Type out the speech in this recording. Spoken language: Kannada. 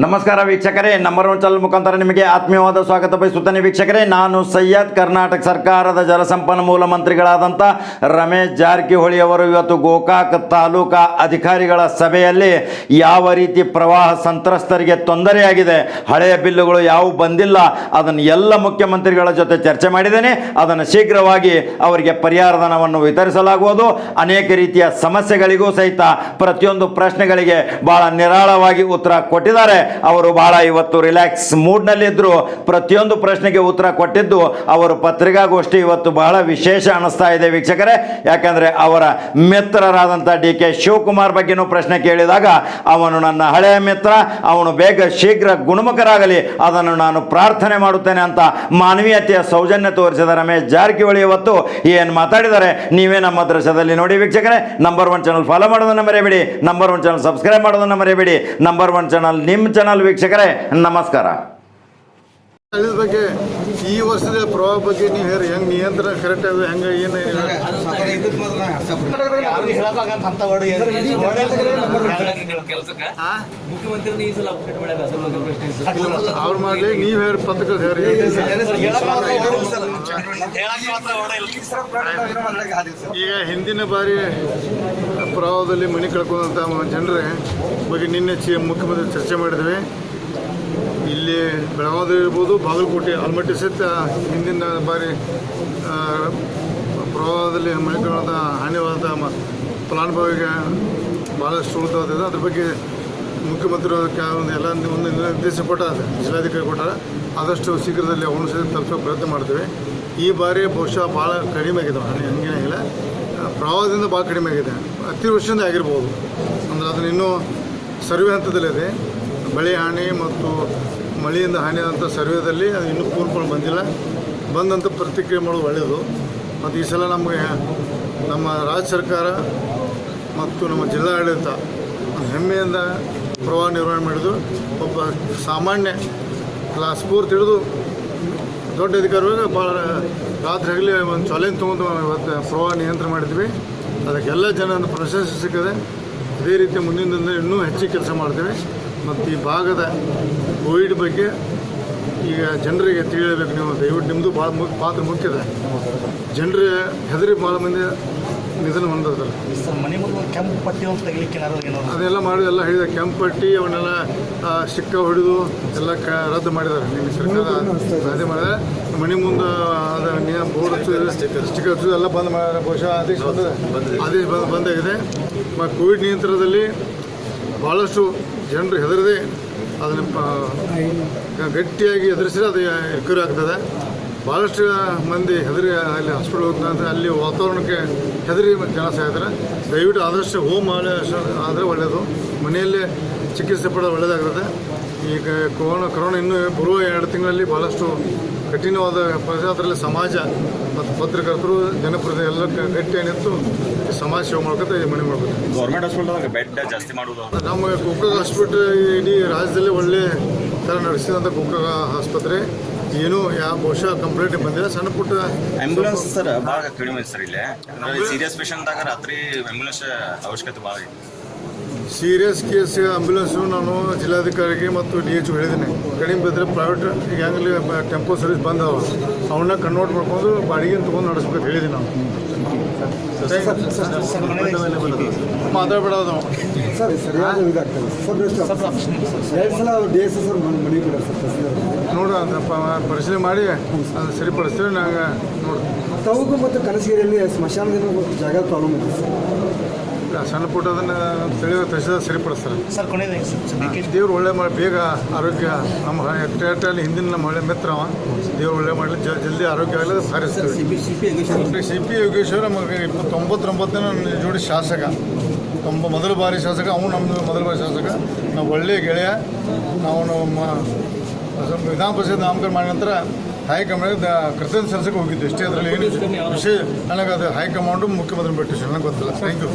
ನಮಸ್ಕಾರ ವೀಕ್ಷಕರೇ, ನಂಬರ್ ಒನ್ ಚಾನಲ್ ಮುಖಾಂತರ ನಿಮಗೆ ಆತ್ಮೀಯವಾದ ಸ್ವಾಗತ ಬಯಸುತ್ತೇನೆ. ವೀಕ್ಷಕರೇ, ನಾನು ಸೈಯದ್ ಕರ್ನಾಟಕ ಸರ್ಕಾರದ ಜಲಸಂಪನ್ಮೂಲ ಮಂತ್ರಿಗಳಾದಂಥ ರಮೇಶ್ ಜಾರಕಿಹೊಳಿ ಅವರು ಇವತ್ತು ಗೋಕಾಕ್ ತಾಲೂಕಾ ಅಧಿಕಾರಿಗಳ ಸಭೆಯಲ್ಲಿ ಯಾವ ರೀತಿ ಪ್ರವಾಹ ಸಂತ್ರಸ್ತರಿಗೆ ತೊಂದರೆಯಾಗಿದೆ, ಹಳೆಯ ಬಿಲ್ಲುಗಳು ಯಾವ ಬಂದಿಲ್ಲ, ಅದನ್ನು ಎಲ್ಲ ಮುಖ್ಯಮಂತ್ರಿಗಳ ಜೊತೆ ಚರ್ಚೆ ಮಾಡಿದ್ದೇನೆ. ಅದನ್ನು ಶೀಘ್ರವಾಗಿ ಅವರಿಗೆ ಪರಿಹಾರಧನವನ್ನು ವಿತರಿಸಲಾಗುವುದು. ಅನೇಕ ರೀತಿಯ ಸಮಸ್ಯೆಗಳಿಗೂ ಸಹಿತ ಪ್ರತಿಯೊಂದು ಪ್ರಶ್ನೆಗಳಿಗೆ ಬಹಳ ನಿರಾಳವಾಗಿ ಉತ್ತರ ಕೊಟ್ಟಿದ್ದಾರೆ. ಅವರು ಬಹಳ ಇವತ್ತು ರಿಲ್ಯಾಕ್ಸ್ ಮೂಡ್ನಲ್ಲಿದ್ದರು. ಪ್ರತಿಯೊಂದು ಪ್ರಶ್ನೆಗೆ ಉತ್ತರ ಕೊಟ್ಟಿದ್ದು ಅವರು ಪತ್ರಿಕಾಗೋಷ್ಠಿ ಇವತ್ತು ಬಹಳ ವಿಶೇಷ ಅನ್ನಿಸ್ತಾ ಇದೆ ವೀಕ್ಷಕರೇ. ಯಾಕಂದರೆ ಅವರ ಮಿತ್ರರಾದಂಥ DK ಶಿವಕುಮಾರ್ ಬಗ್ಗೆನೂ ಪ್ರಶ್ನೆ ಕೇಳಿದಾಗ ಅವನು ನನ್ನ ಹಳೆಯ ಮಿತ್ರ, ಅವನು ಬೇಗ ಶೀಘ್ರ ಗುಣಮುಖರಾಗಲಿ, ಅದನ್ನು ನಾನು ಪ್ರಾರ್ಥನೆ ಮಾಡುತ್ತೇನೆ ಅಂತ ಮಾನವೀಯತೆಯ ಸೌಜನ್ಯ ತೋರಿಸಿದ ರಮೇಶ್ ಜಾರಕಿಹೊಳಿ ಇವತ್ತು ಏನು ಮಾತಾಡಿದ್ದಾರೆ ನೀವೇ ನಮ್ಮ ದೃಶ್ಯದಲ್ಲಿ ನೋಡಿ ವೀಕ್ಷಕರೇ. ನಂಬರ್ ಒನ್ ಚಾನಲ್ ಫಾಲೋ ಮಾಡೋದನ್ನು ಮರೆಯಬೇಡಿ, ನಂಬರ್ ಒನ್ ಚಾನಲ್ ಸಬ್ಸ್ಕ್ರೈಬ್ ಮಾಡೋದನ್ನು ಮರೆಯಬೇಡಿ. ನಂಬರ್ ಒನ್ ಚಾನಲ್ ನಿಮ್ಮ ಚಾನಲ್ ವೀಕ್ಷಕರೇ, ನಮಸ್ಕಾರ. ಬಗ್ಗೆ ಈ ವರ್ಷದ ಪ್ರವಾಹ ಬಗ್ಗೆ ನೀವು ಹೇಳಿ, ಹೆಂಗೆ ನಿಯಂತ್ರಣ ಕರೆಕ್ಟ್ ಆಗಿ ಹೆಂಗೆ ಏನು ಅವ್ರು ಮಾಡಲಿ, ನೀವು ಹೇಳಿ ಪತ್ರಕರ್ತ ಹೇಳಿ. ಈಗ ಹಿಂದಿನ ಬಾರಿ ಪ್ರವಾಹದಲ್ಲಿ ಮನೆ ಕಳ್ಕೊಂಡಂಥ ಜನರ ಬಗ್ಗೆ ನಿನ್ನೆ ಮುಖ್ಯಮಂತ್ರಿ ಚರ್ಚೆ ಮಾಡಿದ್ವಿ. ಇಲ್ಲಿ ಬೆಳಗಾವಿ ಇರ್ಬೋದು, ಬಾಗಲಕೋಟೆ, ಆಲ್ಮಟ್ಟಿ ಸಹಿತ ಹಿಂದಿನ ಬಾರಿ ಪ್ರವಾಹದಲ್ಲಿ ಮನೆಗಳಾದ ಹಾನಿವಾದ ಫಲಾನುಭವಿಗೆ ಭಾಳಷ್ಟು ಉಳಿದಾಗಿದೆ. ಅದ್ರ ಬಗ್ಗೆ ಮುಖ್ಯಮಂತ್ರಿ ಎಲ್ಲ ಒಂದು ನಿರ್ದೇಶ ಕೊಟ್ಟಾರೆ, ಜಿಲ್ಲಾಧಿಕಾರಿ ಕೊಟ್ಟಾರೆ. ಆದಷ್ಟು ಶೀಘ್ರದಲ್ಲಿ ಅವನು ಸಹಿತ ತಲುಪೋ ಪ್ರಯತ್ನ ಮಾಡ್ತೇವೆ. ಈ ಬಾರಿ ಬಹುಶಃ ಭಾಳ ಕಡಿಮೆ ಆಗಿದೆ, ಹಂಗೇನಾಗಿಲ್ಲ, ಪ್ರವಾಹದಿಂದ ಭಾಳ ಕಡಿಮೆ ಆಗಿದೆ. ಅತಿವೃಷ್ಟಿಯಿಂದ ಆಗಿರ್ಬೋದು, ಅಂದರೆ ಅದನ್ನು ಇನ್ನೂ ಸರ್ವೆ ಹಂತದಲ್ಲಿದೆ. ಬೆಳೆ ಹಾನಿ ಮತ್ತು ಮಳೆಯಿಂದ ಹಾನಿಯಾದಂಥ ಸರ್ವೇದಲ್ಲಿ ಅದು ಇನ್ನೂ ಪೂರ್ಣ ಬಂದಿಲ್ಲ. ಬಂದಂಥ ಪ್ರತಿಕ್ರಿಯೆ ಮಾಡೋದು ಒಳ್ಳೆಯದು. ಮತ್ತು ಈ ಸಲ ನಮಗೆ ನಮ್ಮ ರಾಜ್ಯ ಸರ್ಕಾರ ಮತ್ತು ನಮ್ಮ ಜಿಲ್ಲಾಡಳಿತ ಹೆಮ್ಮೆಯಿಂದ ಪ್ರವಾಹ ನಿರ್ವಹಣೆ ಮಾಡಿದ್ದು. ಒಬ್ಬ ಸಾಮಾನ್ಯ ಕ್ಲಾಸ್ 4 ತಿಳಿದು ದೊಡ್ಡ ಅಧಿಕಾರಿಗಳು ಭಾಳ ರಾತ್ರಿ ಆಗಲಿ ಒಂದು ಚಾಲೆಂಜ್ ತೊಗೊಂಡು ಇವತ್ತು ಪ್ರವಾಹ ನಿಯಂತ್ರಣ ಮಾಡಿದ್ವಿ. ಅದಕ್ಕೆಲ್ಲ ಜನ ಪ್ರಶಂಸೆ ಸಿಕ್ಕಿದೆ. ಅದೇ ರೀತಿ ಮುಂದಿನ ದಿನದಲ್ಲಿ ಇನ್ನೂ ಹೆಚ್ಚಿಗೆ ಕೆಲಸ ಮಾಡ್ತೇವೆ. ಮತ್ತು ಈ ಭಾಗದ ಕೋವಿಡ್ ಬಗ್ಗೆ ಈಗ ಜನರಿಗೆ ತಿಳಿಯಬೇಕು. ನೀವು ದಯವಿಟ್ಟು ನಿಮ್ಮದು ಭಾಳ ಪಾತ್ರ ಮುಖ್ಯ ಇದೆ. ಜನರು ಹೆದರಿ ಭಾಳ ಮಂದಿ ನಿಧನ ಹೊಂದಿರ್ತಾರೆ. ಕೆಂಪು ಪಟ್ಟಿ ಅದೆಲ್ಲ ಮಾಡಿ ಎಲ್ಲ ಹೇಳಿದ ಕೆಂಪು ಪಟ್ಟಿ ಅವನ್ನೆಲ್ಲ ಸಿಕ್ಕ ಹೊಡೆದು ಎಲ್ಲ ರದ್ದು ಮಾಡಿದ್ದಾರೆ. ನಿಮ್ಮ ಸರ್ಕಾರ ಅದೇ ಮಾಡಿದರೆ ಮನೆ ಮುಂದೆ ಅದು ಬೋರ್ಡ್ ಹಚ್ಚೋದು, ಸ್ಟಿಕ್ಕರ್ ಹಚ್ಚೋದು ಎಲ್ಲ ಬಂದ್ ಮಾಡಿದ್ದಾರೆ. ಬಹುಶಃ ಆದೇಶ ಬಂದಾಗಿದೆ. ಮತ್ತು ಕೋವಿಡ್ ನಿಯಂತ್ರಣದಲ್ಲಿ ಭಾಳಷ್ಟು ಜನರು ಹೆದರದೆ ಅದನ್ನು ಗಟ್ಟಿಯಾಗಿ ಎದುರಿಸಿದ್ರೆ ಅದು ರಿಕವರಿ ಆಗ್ತದೆ. ಭಾಳಷ್ಟು ಮಂದಿ ಹೆದರಿ ಅಲ್ಲಿ ಹಾಸ್ಪಿಟಲ್ ಹೋಗ್ತಾರೆ, ಅಲ್ಲಿ ವಾತಾವರಣಕ್ಕೆ ಹೆದರಿ ಜನ ಸಾಯ್ತಾರೆ. ದಯವಿಟ್ಟು ಆದಷ್ಟು ಹೋಮ್ ಆದರೆ ಒಳ್ಳೆಯದು, ಮನೆಯಲ್ಲೇ ಚಿಕಿತ್ಸೆ ಪಡೋದು ಒಳ್ಳೆಯದಾಗ್ತದೆ. ಈಗ ಕೊರೋನಾ ಇನ್ನೂ ಬರುವ 2 ತಿಂಗಳಲ್ಲಿ ಭಾಳಷ್ಟು ಕಠಿಣವಾದ ಪರಿಸ್ಥಿತಿ. ಅದರಲ್ಲಿ ಸಮಾಜ ಮತ್ತು ಪತ್ರಕರ್ತರು, ಜನಪ್ರತಿನಿಧಿ ಎಲ್ಲ ಗಟ್ಟಿಯಾಗಿ ನಿಂತು ಸಮಾಜ ಸೇವೆ ಮಾಡ್ಕೊತ ಮನೆ ಮಾಡ್ಬೇಕು. ಗೌರ್ಮೆಂಟ್ ಹಾಸ್ಪಿಟಲ್ ಬೆಡ್ ಜಾಸ್ತಿ ಮಾಡೋದು. ನಮ್ಮ ಗೋಕಾಕ್ ಹಾಸ್ಪಿಟ್ಲ್ ಇಡೀ ರಾಜ್ಯದಲ್ಲಿ ಒಳ್ಳೆ ಥರ ನಡೆಸಿದಂಥ ಗೋಕಾಕ್ ಆಸ್ಪತ್ರೆ ಏನೂ ಬಹುಶಃ ಕಂಪ್ಲೇಂಟ್ ಬಂದಿಲ್ಲ. ಸಣ್ಣ ಪುಟ್ಟ ಆಂಬ್ಯುಲೆನ್ಸ್ ಸರ್ ಭಾಳ ಕಡಿಮೆ ಸರ್. ಇಲ್ಲಿ ಸೀರಿಯಸ್ ಪೇಷಂಟ್ದಾಗ ರಾತ್ರಿ ಆಂಬ್ಯುಲೆನ್ಸ್ ಅವಶ್ಯಕತೆ ಭಾಳ ಇದೆ. ಸೀರಿಯಸ್ ಕೇಸ್ ಆಂಬ್ಯುಲೆನ್ಸು ನಾನು ಜಿಲ್ಲಾಧಿಕಾರಿಗೆ ಮತ್ತು DH ಹೇಳಿದ್ದೀನಿ. ಕಡಿಮೆ ಬಿದ್ದರೆ ಪ್ರೈವೇಟ್ ಈಗಾಗಲೇ ಟೆಂಪೋ ಸರ್ವಿಸ್ ಬಂದವ, ಅವನ್ನ ಕನ್ವರ್ಟ್ ಮಾಡ್ಕೊಂಡು ಬಾಡಿಗೆ ತೊಗೊಂಡು ನಡೆಸ್ಬೇಕು ಹೇಳಿದ್ದೀನಿ ನಾವು. ಮಾತಾಡಬೇಡ ನಾವು ಸರ್, ಸರಿಯಾದ ಇದಾಗ್ತದೆ ಸರ್. 2 ಸಲ DSS ಸರ್ ಮನೆ ಕೂಡ ನೋಡು, ಅದು ಪರಿಶೀಲನೆ ಮಾಡಿ ಅದು ಸರಿಪಡಿಸ್ತೀವಿ. ನಂಗೆ ನೋಡು, ತವಗು ಮತ್ತು ಕನಸಗಿರಿಯಲ್ಲಿ ಸ್ಮಶಾನದಿಂದ ಜಾಗ ಪ್ರಾಬ್ಲಮ್ ಇದೆ ಸಣ್ಣ ಪುಟ್ಟ ಅದನ್ನು ತಹಸೀಲ್ದಾರ್ ಸರಿಪಡಿಸ್ತಾರೆ. ಸರ್ ಕೊನೆಯದಾಗಿ ದೇವ್ರು ಒಳ್ಳೆ ಮಾಡಿ ಬೇಗ ಆರೋಗ್ಯ ನಮ್ಮ ಎಟ್ಟಲ್ಲಿ ಹಿಂದಿನ ನಮ್ಮ ಒಳ್ಳೆ ಮಿತ್ರ ಅವ. ದೇವ್ರು ಒಳ್ಳೆ ಮಾಡಲಿ, ಜಲ್ದಿ ಆರೋಗ್ಯ ಆಗಲಿ ಸಾರಿಸ್ತೀವಿ. CP ಯೋಗೇಶ್ವರ ನಮಗೆ 99ನೇ ಜೋಡಿ ಶಾಸಕ, ಮೊದಲ ಬಾರಿ ಶಾಸಕ. ಅವನು ನಮ್ಮದು ಮೊದಲ ಬಾರಿ ಶಾಸಕ. ನಾವು ಒಳ್ಳೆಯ ಗೆಳೆಯ. ನಾವು ವಿಧಾನ ಪರಿಷತ್ ನಾಮಕರಣ ಮಾಡಿದ ನಂತರ ಹೈಕಮಾಂಡ್ ಕೃತಜ್ಞತೆ ಸಲ್ಲಿಸಕ್ಕೆ ಹೋಗಿದ್ದು. ಇಷ್ಟೇ, ಅದರಲ್ಲಿ ಏನು ವಿಷಯ ನನಗೆ ಅದು ಹೈಕಮಾಂಡು ಮುಖ್ಯಮಂತ್ರಿ ಬಿಟ್ಟು ನನಗೆ ಗೊತ್ತಿಲ್ಲ. Thank you.